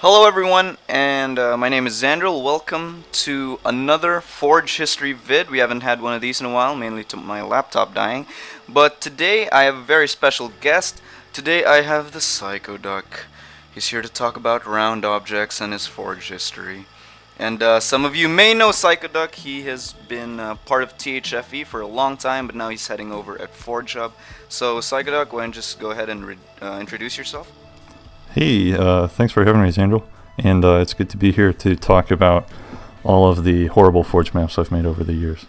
Hello everyone, and my name is Xandril. Welcome to another Forge History vid. We haven't had one of these in a while, mainly to my laptop dying. But today I have a very special guest. Today I have the Psycho Duck. He's here to talk about round objects and his Forge history. And some of you may know Psycho Duck. He has been part of THFE for a long time, but now he's heading over at Forge Hub. So Psycho Duck, why don't you just go ahead and introduce yourself? Hey, thanks for having me, Xandril. And it's good to be here to talk about all of the horrible Forge maps I've made over the years.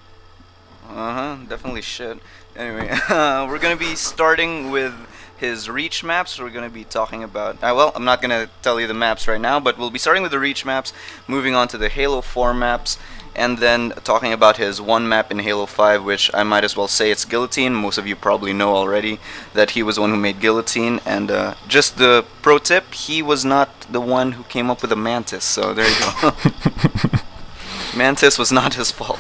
Definitely shit. Anyway, we're gonna be starting with his Reach maps. We're gonna be talking about. Well, I'm not gonna tell you the maps right now, but we'll be starting with the Reach maps, moving on to the Halo 4 maps, and then talking about his one map in Halo 5, which I might as well say it's Guillotine. Most of you probably know already that he was the one who made Guillotine, and just the pro tip, he was not the one who came up with a Mantis, so there you go. Mantis was not his fault.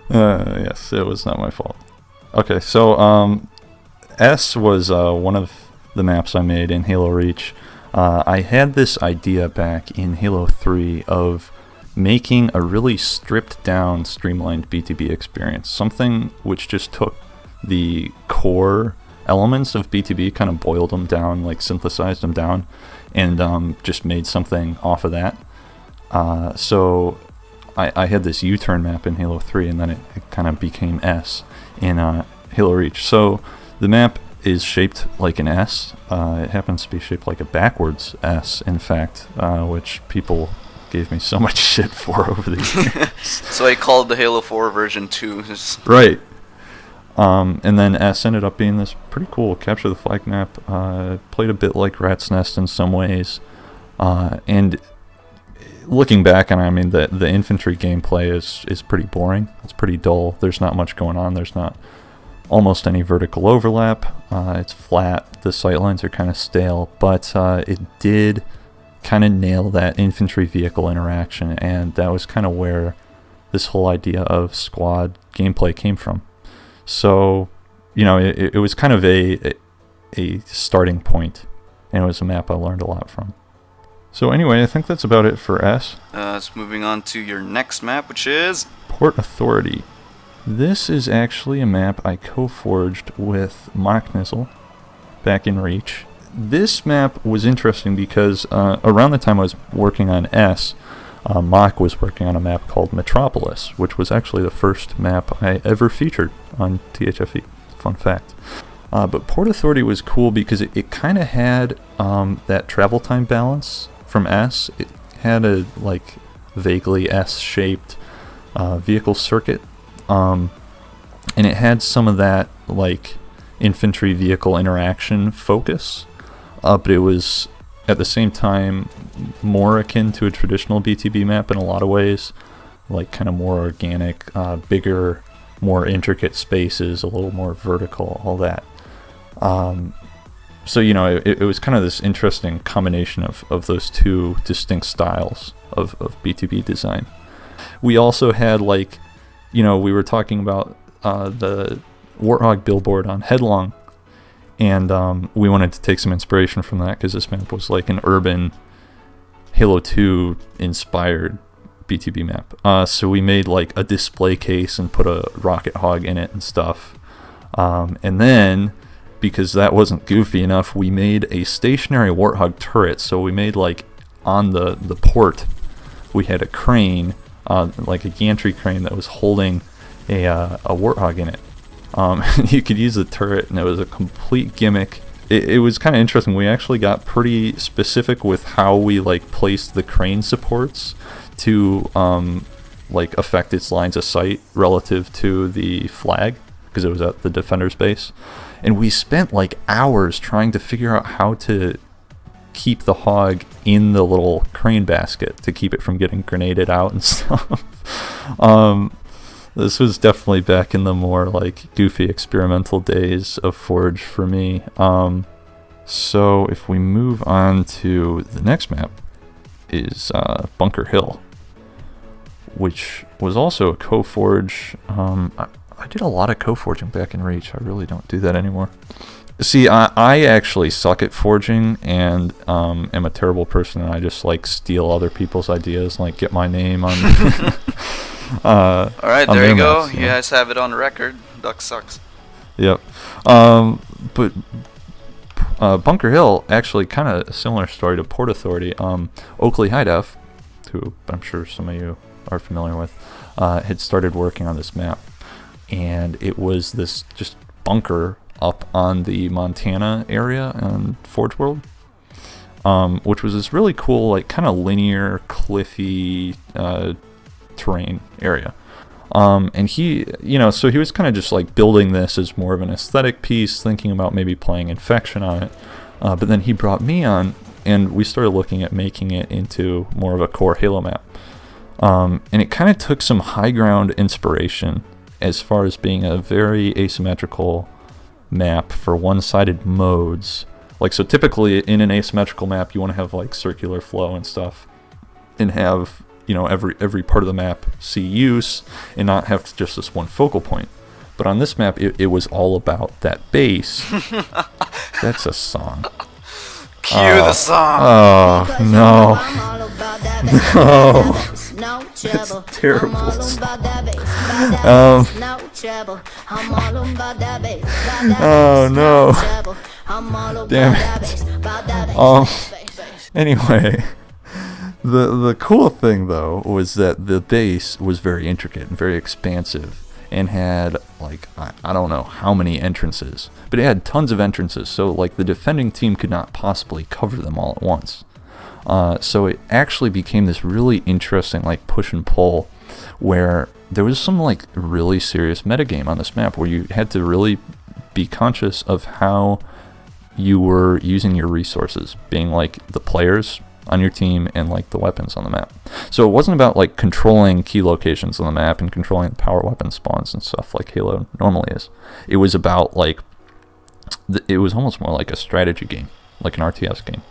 Yes, it was not my fault. Okay, so S was one of the maps I made in Halo Reach. I had this idea back in Halo 3 of making a really stripped down, streamlined BTB experience. Something which just took the core elements of BTB, kind of boiled them down, like synthesized them down, and just made something off of that. So I had this U-turn map in Halo 3, and then it kind of became S in Halo Reach. So the map is shaped like an S. It happens to be shaped like a backwards S, in fact, which people gave me so much shit for over the years. So I called the Halo 4 version 2. Right. And then S ended up being this pretty cool capture the flag map. Played a bit like Rat's Nest in some ways. And looking back on it, I mean, the infantry gameplay is pretty boring. It's pretty dull. There's not much going on. There's not almost any vertical overlap. It's flat. The sightlines are kind of stale. But it did kind of nail that infantry vehicle interaction, and that was kind of where this whole idea of squad gameplay came from. So, you know, it was kind of a starting point, and it was a map I learned a lot from. So anyway, I think that's about it for S. So moving on to your next map, which is Port Authority. This is actually a map I co-forged with Mocknizzle back in Reach. This map was interesting because around the time I was working on S, Mock was working on a map called Metropolis, which was actually the first map I ever featured on THFE. Fun fact. But Port Authority was cool because it kind of had that travel time balance from S. It had a like vaguely S-shaped vehicle circuit, and it had some of that like infantry vehicle interaction focus. But it was, at the same time, more akin to a traditional BTB map in a lot of ways. Like, kind of more organic, bigger, more intricate spaces, a little more vertical, all that. So, you know, it was kind of this interesting combination of those two distinct styles of BTB design. We also had, like, you know, we were talking about the Warthog billboard on Headlong. And we wanted to take some inspiration from that because this map was like an urban Halo 2 inspired BTB map. So we made like a display case and put a rocket hog in it and stuff. And then, because that wasn't goofy enough, we made a stationary Warthog turret. So we made like on the port, we had a crane, like a gantry crane that was holding a Warthog in it. You could use the turret, and it was a complete gimmick. It was kind of interesting. We actually got pretty specific with how we like placed the crane supports to like affect its lines of sight relative to the flag, because it was at the defender's base. And we spent like hours trying to figure out how to keep the hog in the little crane basket to keep it from getting grenaded out and stuff. This was definitely back in the more like goofy experimental days of Forge for me. So if we move on to the next map is Bunker Hill, which was also a co-forge. I did a lot of co-forging back in Reach. I really don't do that anymore. See, I actually suck at forging and am a terrible person, and I just like steal other people's ideas, like get my name on. All right, on there you their go. maps, You guys have it on record. Duck sucks. Yep. But Bunker Hill, actually kind of a similar story to Port Authority. Oakley High Def, who I'm sure some of you are familiar with, had started working on this map. And it was this just bunker up on the Montana area in Forge World, which was this really cool, like kind of linear, cliffy terrain area. And he, so he was kind of just like building this as more of an aesthetic piece, thinking about maybe playing Infection on it. But then he brought me on, and we started looking at making it into more of a core Halo map. And it kind of took some high ground inspiration as far as being a very asymmetrical map for one-sided modes. Like, so typically in an asymmetrical map, you want to have like circular flow and stuff, and have every part of the map see use and not have just this one focal point. But on this map, it was all about that base. That's a song. Cue the song. Oh no. No. It's terrible. Oh no. Damn it. Anyway. The cool thing, though, was that the base was very intricate and very expansive, and had, like, I don't know how many entrances, but it had tons of entrances, so, like, the defending team could not possibly cover them all at once. So it actually became this really interesting, like, push and pull, where there was some, like, really serious metagame on this map, where you had to really be conscious of how you were using your resources, being, like, the players on your team and like the weapons on the map. So it wasn't about like controlling key locations on the map and controlling the power weapon spawns and stuff like Halo normally is. It was about like it was almost more like a strategy game, like an RTS game.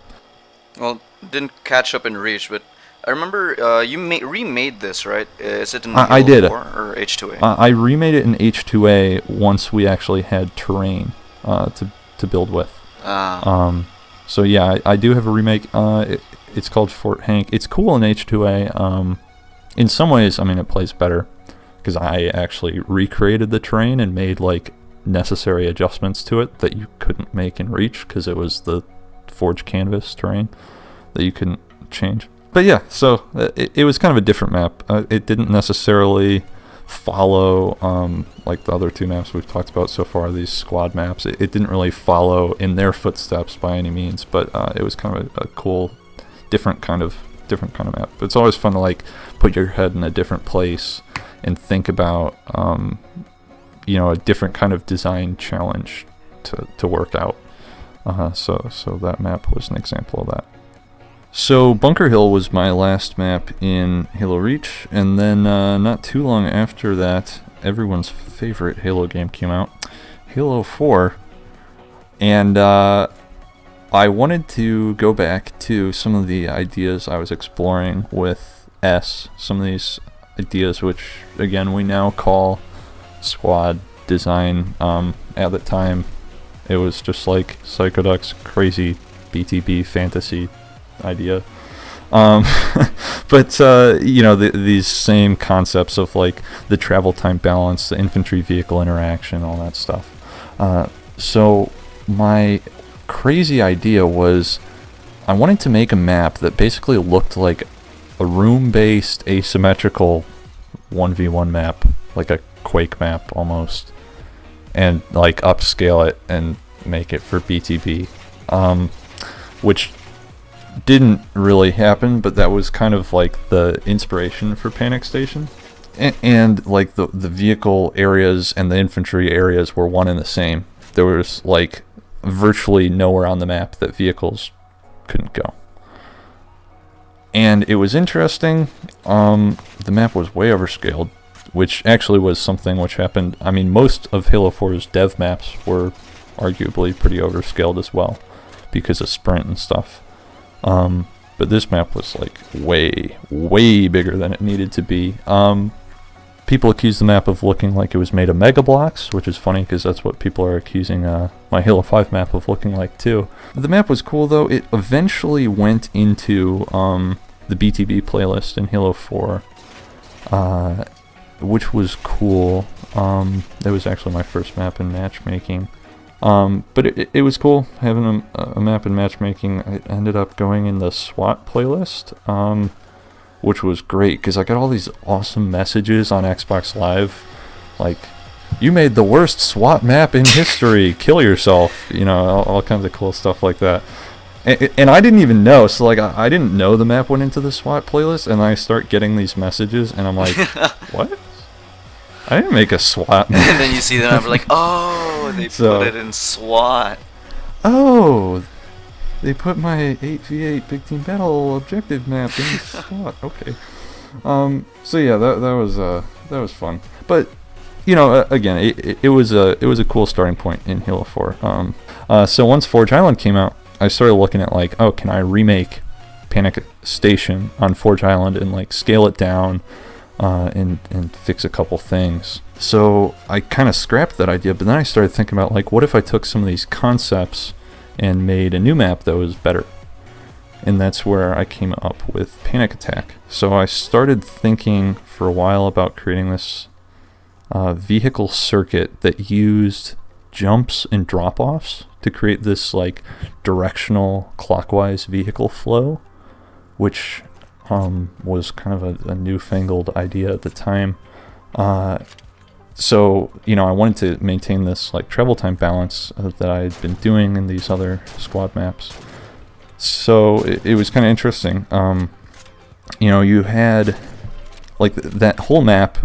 Well, didn't catch up in Reach, but I remember you remade this, right? Is it in Halo I did 4 or H2A? I remade it in H2A once we actually had terrain to build with. So yeah, I do have a remake. It's called Fort Hank. It's cool in H2A. In some ways, I mean, it plays better because I actually recreated the terrain and made like necessary adjustments to it that you couldn't make in Reach because it was the Forge canvas terrain that you couldn't change. But yeah, so it was kind of a different map. It didn't necessarily follow like the other two maps we've talked about so far, these squad maps. It didn't really follow in their footsteps by any means, but it was kind of a cool different kind of map. But it's always fun to like put your head in a different place and think about a different kind of design challenge to work out. So that map was an example of that. So Bunker Hill was my last map in Halo Reach, and then not too long after that, everyone's favorite Halo game came out, Halo 4, and I wanted to go back to some of the ideas I was exploring with S, some of these ideas which, again, we now call squad design. At the time, it was just like Psychoduck's crazy BTB fantasy idea. But these same concepts of like the travel time balance, the infantry vehicle interaction, all that stuff. So my crazy idea was I wanted to make a map that basically looked like a room-based asymmetrical 1v1 map, like a Quake map almost, and like upscale it and make it for BTB, which didn't really happen, but that was kind of like the inspiration for Panic Station. And like the vehicle areas and the infantry areas were one and the same. There was like virtually nowhere on the map that vehicles couldn't go. And it was interesting. The map was way overscaled, which actually was something which happened. I mean, most of Halo 4's dev maps were arguably pretty overscaled as well because of sprint and stuff. But this map was like way, way bigger than it needed to be. people accuse the map of looking like it was made of Mega Blocks, which is funny because that's what people are accusing my Halo 5 map of looking like too. The map was cool though. It eventually went into the BTB playlist in Halo 4, which was cool. It was actually my first map in matchmaking. But it was cool having a map in matchmaking. I ended up going in the SWAT playlist, which was great because I got all these awesome messages on Xbox Live, like, you made the worst SWAT map in history, kill yourself, all kinds of cool stuff like that. And I didn't even know, so like I didn't know the map went into the SWAT playlist, and I start getting these messages, and I'm like, what? I didn't make a SWAT map. And then you see the number like, oh, they put it in SWAT. Oh, they put my 8v8 Big Team Battle objective map in SWAT. Okay. So yeah, that was fun. But again, it was a cool starting point in Halo 4. So once Forge Island came out, I started looking at like, oh, can I remake Panic Station on Forge Island and like scale it down and fix a couple things. So I kind of scrapped that idea, but then I started thinking about like, what if I took some of these concepts and made a new map that was better? And that's where I came up with Panic Attack. So I started thinking for a while about creating this vehicle circuit that used jumps and drop-offs to create this like directional clockwise vehicle flow, which was kind of a newfangled idea at the time. So I wanted to maintain this like travel time balance that I had been doing in these other squad maps. So it was kind of interesting. You had like that whole map,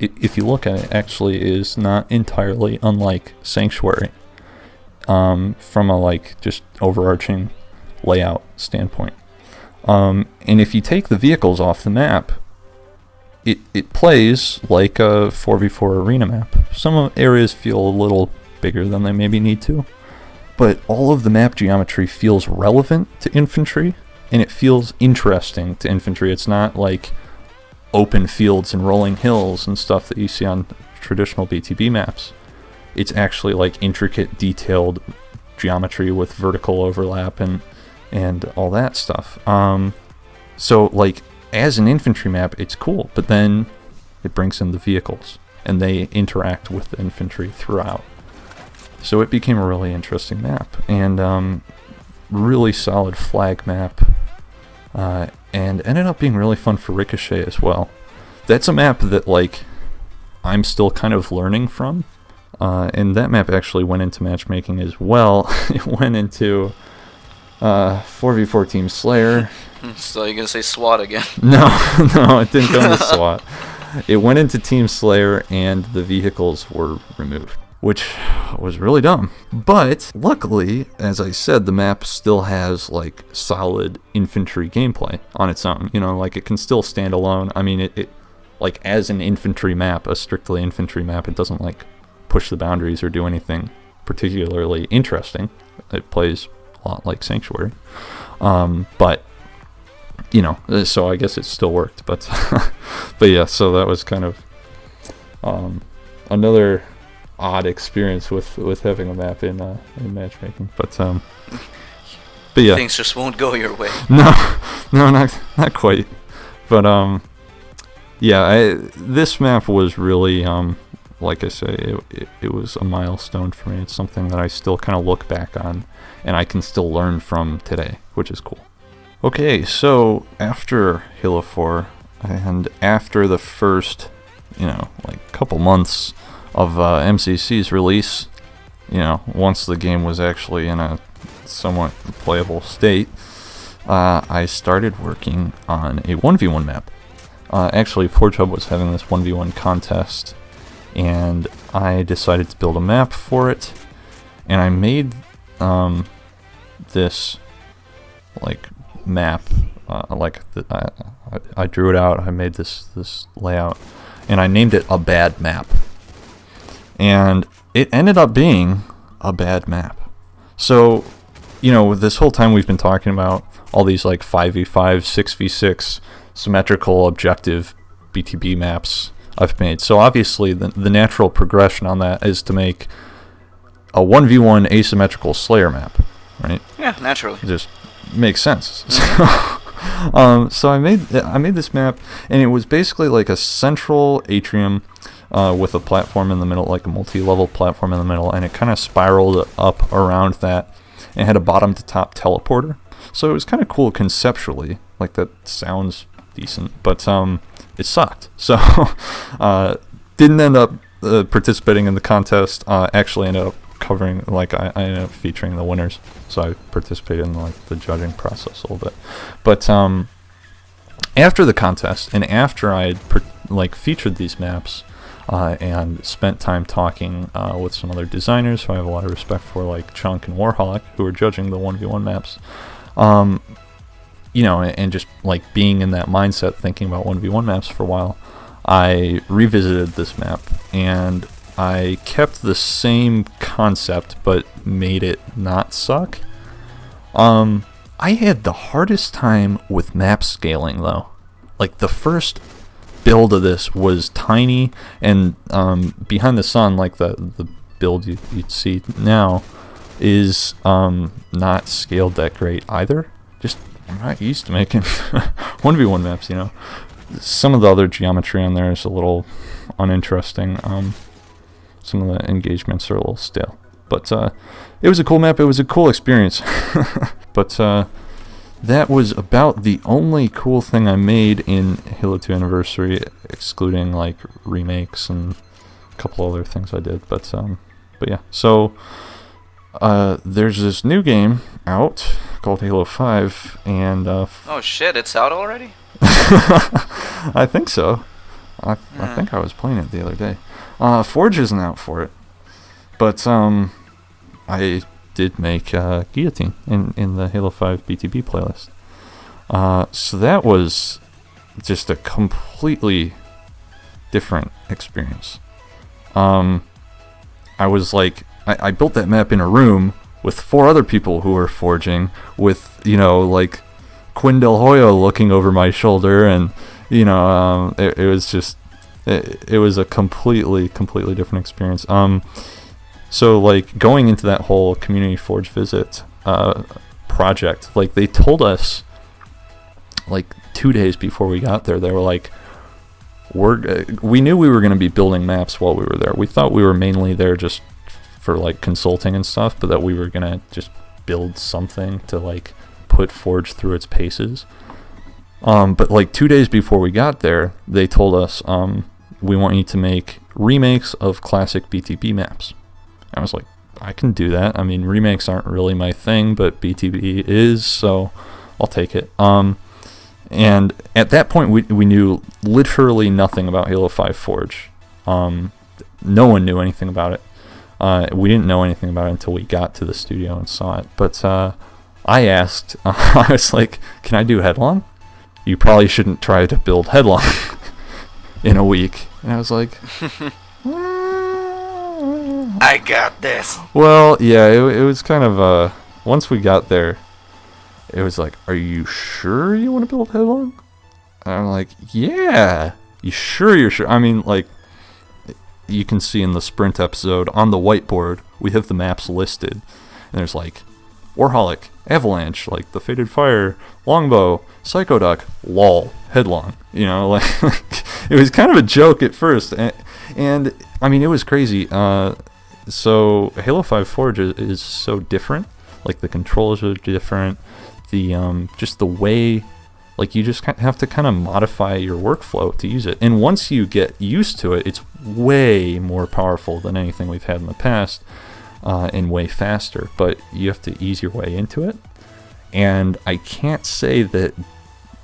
if you look at it, actually is not entirely unlike Sanctuary from a like just overarching layout standpoint. And if you take the vehicles off the map, it plays like a 4v4 arena map. Some areas feel a little bigger than they maybe need to, but all of the map geometry feels relevant to infantry, and it feels interesting to infantry. It's not like open fields and rolling hills and stuff that you see on traditional BTB maps. It's actually like intricate, detailed geometry with vertical overlap and all that stuff. So like as an infantry map, it's cool, but then it brings in the vehicles and they interact with the infantry throughout. So it became a really interesting map and really solid flag map, and ended up being really fun for Ricochet as well. That's a map that like I'm still kind of learning from, and that map actually went into matchmaking as well. It went into 4v4 Team Slayer. So you're gonna say SWAT again? No, it didn't go into SWAT. It went into Team Slayer and the vehicles were removed, which was really dumb. But luckily, as I said, the map still has like solid infantry gameplay on its own. Like it can still stand alone. I mean, it like as an infantry map, a strictly infantry map, it doesn't like push the boundaries or do anything particularly interesting. It plays a lot like Sanctuary. But so I guess it still worked, but but yeah, so that was kind of another odd experience with having a map in matchmaking. But yeah, things just won't go your way. No, not quite. But yeah, this map was really like I say, it was a milestone for me. It's something that I still kind of look back on and I can still learn from today, which is cool. Okay, so after Halo 4 and after the first, like couple months of MCC's release, once the game was actually in a somewhat playable state, I started working on a 1v1 map. Actually, Forge Hub was having this 1v1 contest, and I decided to build a map for it, and I made this like map, I drew it out. I made this layout, and I named it a bad map, and it ended up being a bad map. So, this whole time we've been talking about all these like 5v5, 6v6 symmetrical objective BTB maps I've made. So obviously the natural progression on that is to make a 1v1 asymmetrical Slayer map, right? Yeah, naturally. It just makes sense. So I made this map, and it was basically like a central atrium with a platform in the middle, like a multi-level platform in the middle, and it kind of spiraled up around that and had a bottom to top teleporter. So it was kind of cool conceptually. Like, that sounds decent, but it sucked. So didn't end up participating in the contest. Actually ended up covering, like, I ended up featuring the winners, so I participated in like the judging process a little bit. But after the contest, and after I had featured these maps and spent time talking with some other designers who I have a lot of respect for, like Chunk and Warholic, who were judging the 1v1 maps, you know, and just like being in that mindset, thinking about 1v1 maps for a while, I revisited this map, and I kept the same concept but made it not suck. I had the hardest time with map scaling, though. Like, the first build of this was tiny, and Behind the Sun, like the build you'd see now, is not scaled that great either. Just, I'm not used to making 1v1 maps, you know. Some of the other geometry on there is a little uninteresting. Some of the engagements are a little stale. But it was a cool map. It was a cool experience. But that was about the only cool thing I made in Halo 2 Anniversary, excluding like remakes and a couple other things I did. But yeah. So there's this new game out called Halo 5, and oh shit, it's out already? I think so. I think I was playing it the other day. Forge isn't out for it, but I did make Guillotine in the Halo 5 BTB playlist. So that was just a completely different experience. I was like, I built that map in a room with 4 other people who were forging, with, you know, like Quinn Del Hoyo looking over my shoulder, and, you know, it was just, it was a completely different experience. So like going into that whole Community Forge visit project, like they told us like 2 days before we got there, they were like, we knew we were going to be building maps while we were there. We thought we were mainly there just for like consulting and stuff, but that we were going to just build something to like put Forge through its paces. But like 2 days before we got there, they told us, we want you to make remakes of classic BTB maps. I was like, I can do that. I mean, remakes aren't really my thing, but BTB is, so I'll take it. And at that point, we knew literally nothing about Halo 5 Forge. No one knew anything about it. We didn't know anything about it until we got to the studio and saw it. But I asked, I was like, can I do Headlong? You probably shouldn't try to build Headlong in a week. And I was like, I got this. Well, yeah, it was kind of, once we got there, it was like, are you sure you want to build Headlong? And I'm like, yeah. You're sure? I mean, like, you can see in the Sprint episode, on the whiteboard, we have the maps listed. And there's like, Warholic, Avalanche, like the Fated Fire, Longbow, Psychoduck, LOL, Headlong. You know, like, it was kind of a joke at first. And I mean, it was crazy. So Halo 5 Forge is so different. Like, the controls are different. The just the way, like, you just have to kind of modify your workflow to use it. And once you get used to it, it's way more powerful than anything we've had in the past, and way faster. But you have to ease your way into it. And I can't say that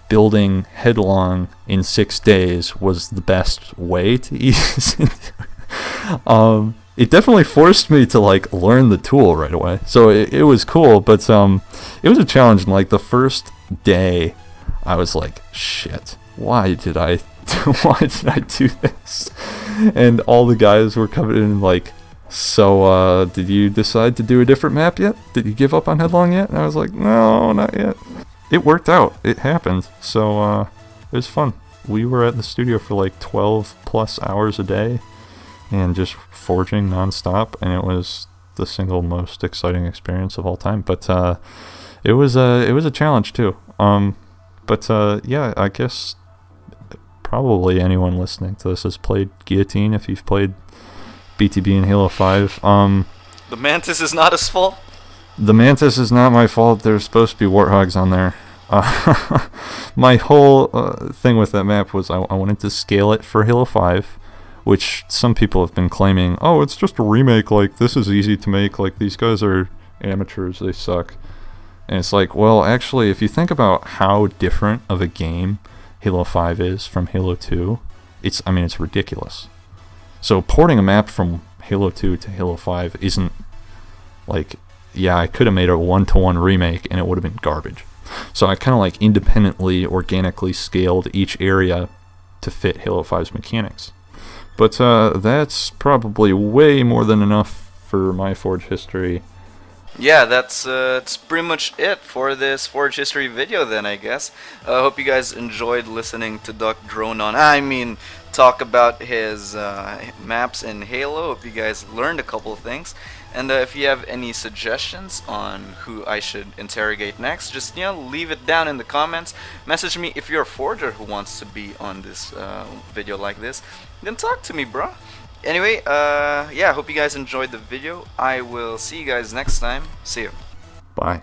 building Headlong in 6 days was the best way to ease into it. It definitely forced me to like learn the tool right away. So it was cool, but it was a challenge. And like the first day, I was like, shit, why did I do this? And all the guys were coming in like, so did you decide to do a different map yet? Did you give up on Headlong yet? And I was like, no, not yet. It worked out. It happened. So it was fun. we were at the studio for like 12 plus hours a day and just forging nonstop, and it was the single most exciting experience of all time. But it was a challenge too. Yeah, I guess probably anyone listening to this has played Guillotine. If you've played BTB and Halo 5, The Mantis is not his fault. the Mantis is not my fault. There's supposed to be warthogs on there. My whole thing with that map was I wanted to scale it for Halo 5, which some people have been claiming, oh, it's just a remake, like, this is easy to make, like, these guys are amateurs, they suck. And it's like, well, actually, if you think about how different of a game Halo 5 is from Halo 2, it's ridiculous. So porting a map from Halo 2 to Halo 5 isn't, like, yeah, I could have made a 1-to-1 remake and it would have been garbage. So I kind of like independently, organically scaled each area to fit Halo 5's mechanics. But that's probably way more than enough for my Forge history. Yeah, that's pretty much it for this Forge History video then, I guess. Hope you guys enjoyed listening to Duck drone on. Talk about his maps in Halo. Hope you guys learned a couple of things. And if you have any suggestions on who I should interrogate next, just leave it down in the comments. Message me if you're a forger who wants to be on this video like this. Then talk to me, bro. Anyway, yeah, hope you guys enjoyed the video. I will see you guys next time. See you. Bye.